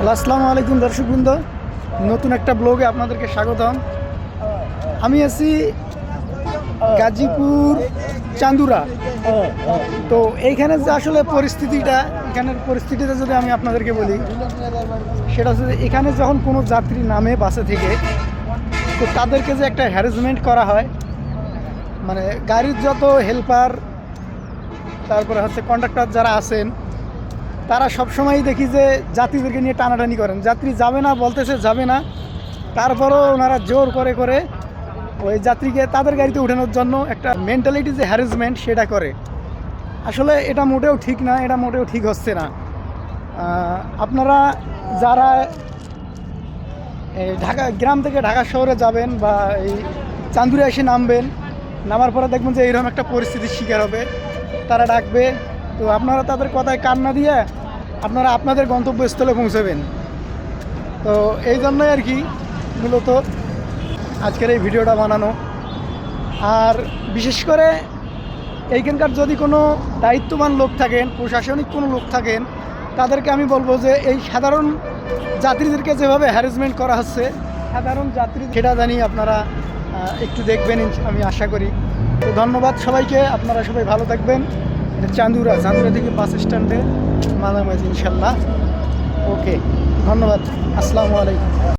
আসসালামু আলাইকুম দর্শকবৃন্দ, নতুন একটা ব্লগে আপনাদেরকে স্বাগতম। আমি আছি গাজীপুর চান্দুরা। তো এইখানে যে আসলে পরিস্থিতিটা, এখানের পরিস্থিতিটা যদি আমি আপনাদেরকে বলি, সেটা হচ্ছে এখানে যখন কোনো যাত্রী নামে বাসে থেকে, তো তাদেরকে যে একটা হ্যারাসমেন্ট করা হয়, মানে গাড়ির যত হেল্পার, তারপরে হচ্ছে কন্ডাক্টর যারা আছেন, তারা সবসময়ই দেখি যে যাত্রীদেরকে নিয়ে টানাটানি করেন। যাত্রী যাবে না, বলতেছে যাবে না, তারপরও ওনারা জোর করে করে ওই যাত্রীকে তাদের গাড়িতে ওঠানোর জন্য একটা মেন্টালিটি যে হ্যারাসমেন্ট সেটা করে। আসলে এটা মোটেও ঠিক না, এটা মোটেও ঠিক হচ্ছে না। আপনারা যারা এই ঢাকা গ্রাম থেকে ঢাকা শহরে যাবেন বা এই চান্দুরে এসে নামবেন, নামার পরে দেখবেন যে এইরকম একটা পরিস্থিতির শিকার হবে, তারা ডাকবে, তো আপনারা তাদের কথায় কান না দিয়ে আপনারা আপনাদের গন্তব্যস্থলে পৌঁছাবেন। তো এই জন্যই আর কি মূলত আজকের এই ভিডিওটা বানানো। আর বিশেষ করে এইখানকার যদি কোনো দায়িত্ববান লোক থাকেন, প্রশাসনিক কোনো লোক থাকেন, তাদেরকে আমি বলবো যে এই সাধারণ যাত্রীদেরকে যেভাবে হ্যারাসমেন্ট করা হচ্ছে, সাধারণ যাত্রী সেটা জানি আপনারা একটু দেখবেন, আমি আশা করি। তো ধন্যবাদ সবাইকে, আপনারা সবাই ভালো থাকবেন। এটা চান্দুরা থেকে বাস স্ট্যান্ডে মাঝামাঝি, ইনশাল্লাহ। ওকে, ধন্যবাদ। আসসালামু আলাইকুম।